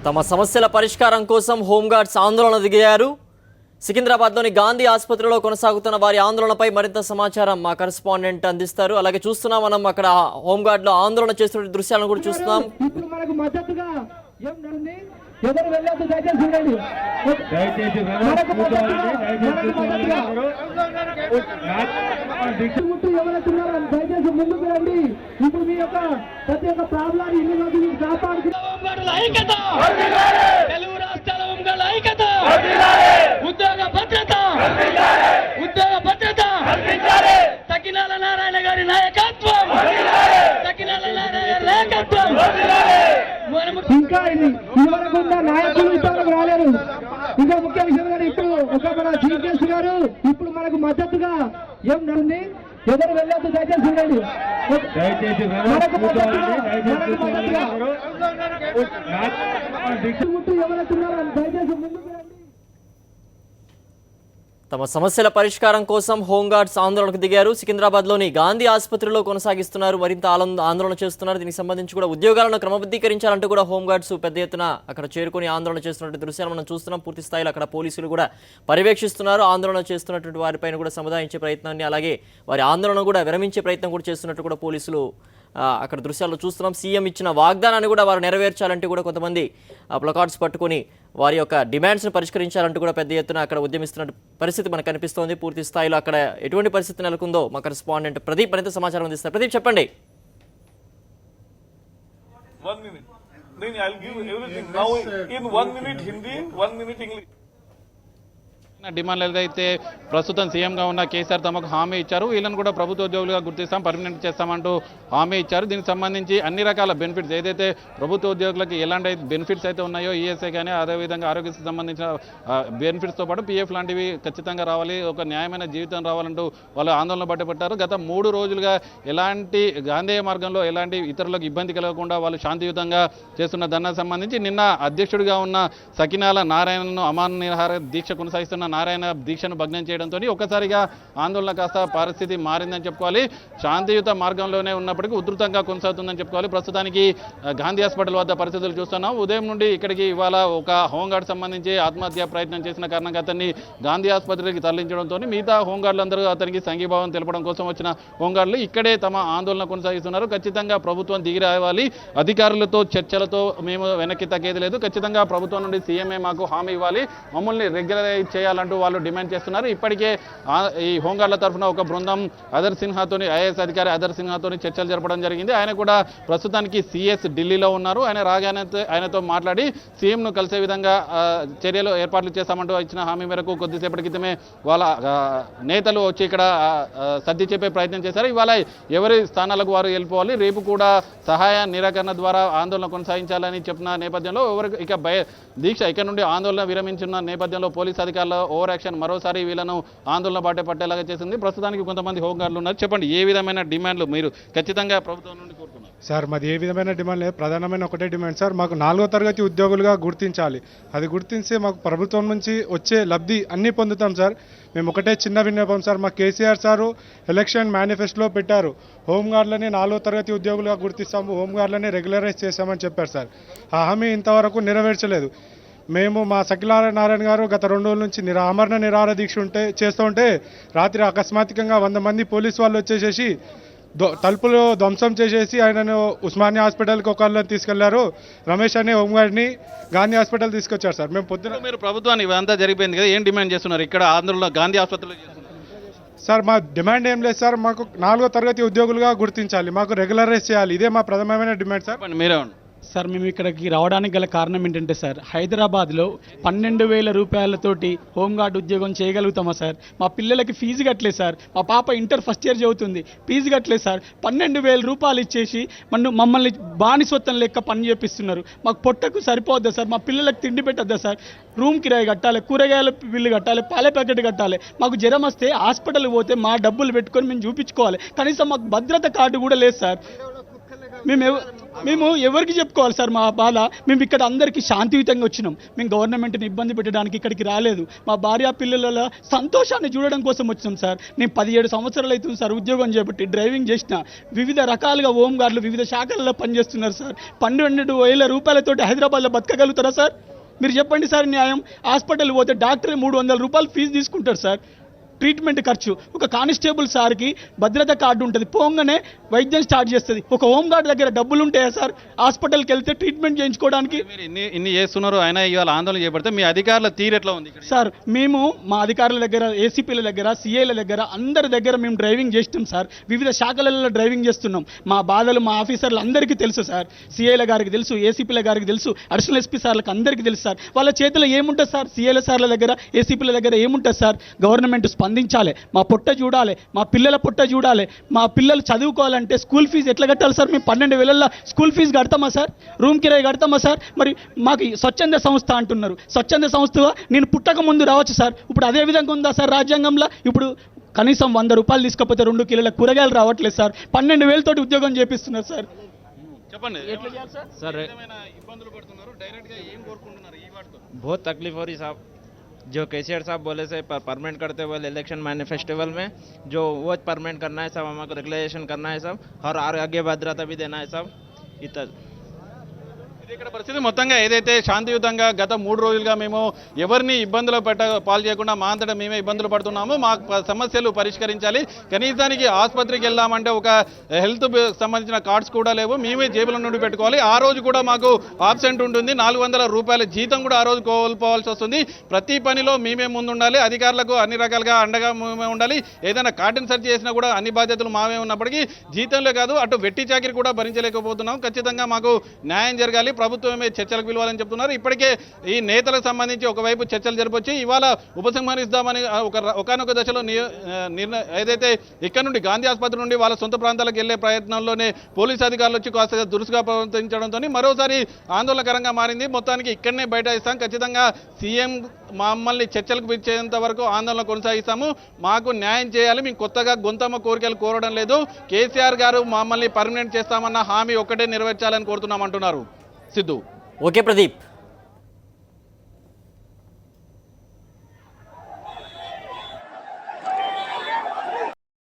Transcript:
తమ సమస్యల పరిష్కారం కోసం హోంగార్డ్స్ ఆందోళన దిగారు. సికింద్రాబాద్లోని గాంధీ ఆసుపత్రిలో కొనసాగుతున్న వారి ఆందోళనపై మరింత సమాచారం మా కరెస్పాండెంట్ అందిస్తారు. అలాగే చూస్తున్నాం మనం అక్కడ హోంగార్డులో ఆందోళన చేస్తున్న దృశ్యాలను కూడా చూస్తున్నాం. ఎవరు వెళ్ళొద్దు, దయచేసి చూడండి. ఎవరైతున్నారో దయచేసి ముందుకు రండి. ఇప్పుడు మీ యొక్క ప్రతి ఒక్క ప్రాబ్లాన్ని ఇన్ని రోజులు తెలుగు రాష్ట్రాల హోంగార్డుల ఐక్యత, ఉద్యోగ భద్రత, సకినాల నారాయణ గారి నాయకత్వం, సకినాల నారాయణ గారి నాయకత్వం. ఇంకా ఇదివరకు ఉన్న నాయకులు ఇంతవరకు రాలేరు. ఇంకా ముఖ్య విషయం గారు ఇప్పుడు ఒక మన చీఫ్ గెస్ట్ గారు ఇప్పుడు మనకు మద్దతుగా ఏం నడుంది. ఎవరు వెళ్ళొద్దు, దయచేసి చూడండి. ఎవరైతున్నారో దయచేసి ముందుకు రండి. తమ సమస్యల పరిష్కారం కోసం హోంగార్డ్స్ ఆందోళనకు దిగారు. సికింద్రాబాద్లోని గాంధీ ఆసుపత్రిలో కొనసాగిస్తున్నారు, మరింత ఆందోళన చేస్తున్నారు. దీనికి సంబంధించి కూడా ఉద్యోగాలను క్రమబద్ధీకరించాలంటూ కూడా హోంగార్డ్స్ పెద్ద ఎత్తున అక్కడ చేరుకుని ఆందోళన చేస్తున్నటువంటి దృశ్యాలు మనం చూస్తున్నాం. పూర్తి స్థాయిలో అక్కడ పోలీసులు కూడా పర్యవేక్షిస్తున్నారు. ఆందోళన చేస్తున్నటువంటి వారిపైన కూడా సముదాయించే ప్రయత్నాన్ని, అలాగే వారి ఆందోళన కూడా విరమించే ప్రయత్నం కూడా చేస్తున్నట్టు కూడా పోలీసులు అక్కడ దృశ్యాల్లో చూస్తున్నాం. సీఎం ఇచ్చిన వాగ్దానాన్ని కూడా వారు నెరవేర్చాలంటూ కూడా కొంతమంది ప్లకార్డ్స్ పట్టుకొని వారి యొక్క డిమాండ్స్ని పరిష్కరించాలంటూ కూడా పెద్ద ఎత్తున అక్కడ ఉద్యమిస్తున్న పరిస్థితి మనకు కనిపిస్తోంది. పూర్తి స్థాయిలో అక్కడ ఎటువంటి పరిస్థితి నెలకొందో మా కరెస్పాండెంట్ ప్రదీప్ మరింత సమాచారం అందిస్తారు. ప్రదీప్, చెప్పండి. 1 minute. Then I'll give everything now in 1 minute Hindi, 1 minute English. డిమాండ్లు ఏదైతే ప్రస్తుతం సీఎంగా ఉన్న కేసీఆర్ తమకు హామీ ఇచ్చారు, వీళ్ళని కూడా ప్రభుత్వ ఉద్యోగులుగా గుర్తిస్తాం, పర్మనెంట్ చేస్తామంటూ హామీ ఇచ్చారు. దీనికి సంబంధించి అన్ని రకాల బెనిఫిట్స్ ఏదైతే ప్రభుత్వ ఉద్యోగులకి ఎలాంటి బెనిఫిట్స్ అయితే ఉన్నాయో, ఈఎస్ఐ కానీ అదేవిధంగా ఆరోగ్యశ్రీ సంబంధించిన బెనిఫిట్స్తో పాటు పీఎఫ్ లాంటివి ఖచ్చితంగా రావాలి, ఒక న్యాయమైన జీవితం రావాలంటూ వాళ్ళు ఆందోళన పట్టుబట్టారు. గత 3 రోజులుగా ఎలాంటి గాంధేయ మార్గంలో ఎలాంటి ఇతరులకు ఇబ్బంది కలగకుండా వాళ్ళు శాంతియుతంగా చేస్తున్న దానికి సంబంధించి నిన్న అధ్యక్షుడిగా ఉన్న సకినాల నారాయణను అమాన నిరాహార దీక్ష కొనసాగిస్తున్న నారాయణ దీక్షను భగ్నం చేయడంతో ఒక్కసారిగా ఆందోళన కాస్త పరిస్థితి మారిందని చెప్పుకోవాలి. శాంతియుత మార్గంలోనే ఉన్నప్పటికీ ఉధృతంగా కొనసాగుతుందని చెప్పుకోవాలి. ప్రస్తుతానికి గాంధీ హాస్పిటల్ వద్ద పరిస్థితులు చూస్తున్నాం. ఉదయం నుండి ఇక్కడికి ఇవాళ ఒక హోంగార్డ్ సంబంధించి ఆత్మహత్య ప్రయత్నం చేసిన కారణంగా అతన్ని గాంధీ ఆసుపత్రికి తరలించడంతో మిగతా హోంగార్డులందరూ అతనికి సంఘీభావం తెలపడం కోసం వచ్చిన హోంగార్డులు ఇక్కడే తమ ఆందోళన కొనసాగిస్తున్నారు. ఖచ్చితంగా ప్రభుత్వం దిగి రావాలి, అధికారులతో చర్చలతో మేము వెనక్కి తగ్గేది లేదు, ఖచ్చితంగా ప్రభుత్వం నుండి సీఎంఏ మాకు హామీ ఇవ్వాలి, మమ్మల్ని రెగ్యులరైజ్ చేయాలంటూ వాళ్ళు డిమాండ్ చేస్తున్నారు. ఇప్పటికే ఈ హోంగార్డుల తరఫున ఒక బృందం అదర్ సిన్హాతోని, ఐఏఎస్ అధికారి అదర్ సిన్హాతోని చర్చలు జరపడం జరిగింది. ఆయన కూడా ప్రస్తుతానికి సిఎస్ ఢిల్లీలో ఉన్నారు. ఆయన రాగానే ఆయనతో మాట్లాడి సీఎంను కలిసే విధంగా చర్యలు ఏర్పాట్లు చేస్తామంటూ ఇచ్చిన హామీ మేరకు కొద్దిసేపటి క్రితమే వాళ్ళ నేతలు వచ్చి ఇక్కడ సర్ది చెప్పే ప్రయత్నం చేశారు. ఇవాళ ఎవరి స్థానాలకు వారు వెళ్ళిపోవాలి, రేపు కూడా సహాయ నిరాకరణ ద్వారా ఆందోళన కొనసాగించాలని చెప్పిన నేపథ్యంలో ఎవరికి ఇక దీక్ష ఇక్కడ నుండి ఆందోళన విరమించిన నేపథ్యంలో పోలీస్ అధికారుల ఓవర్ యాక్షన్ మరోసారి వీళ్ళను ఆందోళన బాటే పట్టేలాగా చేసింది. ప్రస్తుతానికి కొంతమంది హోంగార్డులు ఉన్నారు. చెప్పండి, ఏ విధమైన డిమాండ్లు మీరు ఖచ్చితంగా ప్రభుత్వం నుండి కోరుతున్నారు? సార్, మాది ఏ విధమైన డిమాండ్ లేదు, ప్రధానమైన ఒకటే డిమాండ్ సార్, మాకు 4వ తరగతి ఉద్యోగులుగా గుర్తించాలి. అది గుర్తించి మాకు ప్రభుత్వం నుంచి వచ్చే లబ్ధి అన్నీ పొందుతాం సార్. మేము ఒకటే చిన్న విన్నపం సార్, మా కేసీఆర్ సారు ఎలక్షన్ మేనిఫెస్టోలో పెట్టారు, హోంగార్డులని 4వ తరగతి ఉద్యోగులుగా గుర్తిస్తాము, హోంగార్డులని రెగ్యులరైజ్ చేస్తామని చెప్పారు సార్. ఆ హామీ ఇంతవరకు నెరవేర్చలేదు. మేము మా సకినాల నారాయణ గారు గత 2 రోజుల నుంచి ఆమరణ నిరాహార దీక్ష చేస్తూ ఉంటే రాత్రి అకస్మాత్తుగా 100 మంది పోలీసు వాళ్ళు వచ్చేసేసి తలుపులు ధ్వంసం చేసేసి ఆయనను ఉస్మానియా హాస్పిటల్కి ఒకళ్ళని తీసుకెళ్లారు. రమేష్ అనే హోంగార్డ్ని గాంధీ హాస్పిటల్ తీసుకొచ్చారు సార్. మేము పొద్దున మీరు ప్రభుత్వాన్ని ఇవంతా జరిగిపోయింది కదా, ఏం డిమాండ్ చేస్తున్నారు ఇక్కడ ఆంధ్రలో గాంధీ హాస్పిటల్లో? సార్, మా డిమాండ్ ఏం లేదు సార్, మాకు 4వ తరగతి ఉద్యోగులుగా గుర్తించాలి, మాకు రెగ్యులరైజ్ చేయాలి, ఇదే మా ప్రధానమైన డిమాండ్ సార్. మీరే సార్, మేము ఇక్కడికి రావడానికి గల కారణం ఏంటంటే సార్, హైదరాబాద్లో 12,000 రూపాయలతోటి హోంగార్డ్ ఉద్యోగం చేయగలుగుతామా సార్? మా పిల్లలకి ఫీజు కట్టలేదు సార్, మా పాప ఇంటర్ ఫస్ట్ ఇయర్ చదువుతుంది, ఫీజు కట్టలేదు సార్. 12,000 రూపాయలు ఇచ్చేసి మమ్మల్ని బానిసొత్తం లెక్క పని చేపిస్తున్నారు. మాకు పొట్టకు సరిపోద్దా సార్? మా పిల్లలకు తిండి పెట్టద్దా సార్? రూమ్ కిరాయి కట్టాలి, కూరగాయల బిల్లు కట్టాలి, పాల ప్యాకెట్ కట్టాలి. మాకు జ్వరం వస్తే హాస్పిటల్కి పోతే మా డబ్బులు పెట్టుకొని మేము చూపించుకోవాలి. కనీసం మాకు భద్రత కార్డు కూడా లేదు సార్. మేము ఎవరికి చెప్పుకోవాలి సార్ మా బాధ? మేము ఇక్కడ అందరికీ శాంతియుతంగా వచ్చినాం. మేము గవర్నమెంట్ని ఇబ్బంది పెట్టడానికి ఇక్కడికి రాలేదు. మా భార్య పిల్లల సంతోషాన్ని చూడడం కోసం వచ్చినాం సార్. నేను 17 సంవత్సరాలు అవుతుంది సార్ ఉద్యోగం చేపట్టి, డ్రైవింగ్ చేసిన. వివిధ రకాలుగా హోంగార్డులు వివిధ శాఖలలో పనిచేస్తున్నారు సార్. 12,000 రూపాయలతోటి హైదరాబాద్లో బతకగలుగుతారా సార్? మీరు చెప్పండి సార్. న్యాయం. హాస్పిటల్ పోతే డాక్టర్ 300 రూపాయలు ఫీజు తీసుకుంటారు సార్, ట్రీట్మెంట్ ఖర్చు. ఒక కానిస్టేబుల్ సార్కి భద్రత కార్డు ఉంటుంది, పోగానే వైద్యం స్టార్ట్ చేస్తుంది. ఒక హోమ్ గార్డ్ దగ్గర డబ్బులు ఉంటాయా సార్ హాస్పిటల్కి వెళ్తే ట్రీట్మెంట్ చేయించుకోవడానికి? మీరు ఇన్ని చేస్తున్నారు, అయినా ఇవాళ ఆందోళన చేపడితే మీ అధికారుల తీరు ఎట్లా ఉంది సార్? మేము మా అధికారుల దగ్గర, ఏసీపీల దగ్గర, సిఐల దగ్గర, అందరి దగ్గర మేము డ్రైవింగ్ చేస్తున్నాం సార్. వివిధ శాఖలలో డ్రైవింగ్ చేస్తున్నాం. మా బాధలు మా ఆఫీసర్లు అందరికీ తెలుసు సార్. సిఐల గారికి తెలుసు, ఏసీపీల గారికి తెలుసు, అడిషనల్ ఎస్పీ సార్లకు అందరికీ తెలుసు సార్. వాళ్ళ చేతిలో ఏముంటుంది సార్? సిఐల సార్ల దగ్గర, ఏసీపీల దగ్గర ఏముంటుంది సార్? గవర్నమెంట్ స్పందించాలి, మా పొట్ట చూడాలి, మా పిల్లల పొట్ట చూడాలి. మా పిల్లలు చదువుకోవాలంటే స్కూల్ ఫీజు ఎట్లా కట్టాలి సార్? మేము 12,000 స్కూల్ ఫీజు కడతామా సార్? రూమ్ కిరాయి కడతామా సార్? మరి మాకు స్వచ్ఛంద సంస్థ అంటున్నారు. స్వచ్ఛంద సంస్థగా నేను పుట్టక ముందు రావచ్చు సార్. ఇప్పుడు అదే విధంగా ఉందా సార్ రాజ్యాంగంలో? ఇప్పుడు కనీసం 100 రూపాయలు తీసుకపోతే 2 కిలోల కూరగాయలు రావట్లేదు సార్. 12,000 తోటి ఉద్యోగం చేపిస్తున్నారు సార్. చెప్పండి. सर ఇబ్బందులు పడుతున్నారు, డైరెక్ట్ గా ఏం కోరుకుంటున్నారు ఈ వాటితో? बहुत तकलीफ हो रही साहब. जो केसीआर साहब बोले से परमानेंट करते हुए इलेक्शन मैनिफेस्टिवल में जो वो परमानेंट करना है साहब, हमारे रेगुलेशन करना है साहब, और आगे भद्रता भी देना है साहब. इतना ఇది ఇక్కడ పరిస్థితి. మొత్తంగా ఏదైతే శాంతియుతంగా గత 3 రోజులుగా మేము ఎవరిని ఇబ్బందులు పాలు చేయకుండా మా అంతటా మేమే ఇబ్బందులు పడుతున్నాము, మా సమస్యలు పరిష్కరించాలి, కనీసానికి ఆసుపత్రికి వెళ్దామంటే ఒక హెల్త్ సంబంధించిన కార్డ్స్ కూడా లేవు, మేమే జేబుల నుండి పెట్టుకోవాలి. ఆ రోజు కూడా మాకు ఆబ్సెంట్ ఉంటుంది, 400 రూపాయల జీతం కూడా ఆ రోజు కోల్పోవాల్సి వస్తుంది. ప్రతి పనిలో మేమే ముందు ఉండాలి, అధికారులకు అన్ని రకాలుగా అండగా మేమే ఉండాలి. ఏదైనా కార్టన్ సెర్చ్ చేసినా కూడా అన్ని బాధ్యతలు మావే ఉన్నప్పటికీ జీతంలో కాదు అటు వెట్టి చాకిరి కూడా భరించలేకపోతున్నాం. ఖచ్చితంగా మాకు న్యాయం జరగాలి, ప్రభుత్వమే చర్చలకు పిలవాలని చెప్తున్నారు. ఇప్పటికే ఈ నేతలకు సంబంధించి ఒకవైపు చర్చలు జరిపొచ్చి ఇవాళ ఉపసంహరిస్తామని ఒకనొక దశలో ఏదైతే ఇక్కడ నుండి గాంధీ ఆసుపత్రి నుండి వాళ్ళ సొంత ప్రాంతాలకు వెళ్లే ప్రయత్నంలోనే పోలీసు అధికారులు వచ్చి కాస్త దురుసుగా ప్రవర్తించడంతో మరోసారి ఆందోళనకరంగా మారింది. మొత్తానికి ఇక్కడనే బైఠాయిస్తాం, ఖచ్చితంగా సీఎం మమ్మల్ని చర్చలకు పిలిచేంత వరకు ఆందోళన కొనసాగిస్తాము, మాకు న్యాయం చేయాలి, మేము కొత్తగా గొంతమ్మ కోరికలు కోరడం లేదు, కేసీఆర్ గారు మమ్మల్ని పర్మనెంట్ చేస్తామన్న హామీ ఒక్కటే నెరవేర్చాలని కోరుతున్నామంటున్నారు సిద్ధు. ఓకే ప్రదీప్.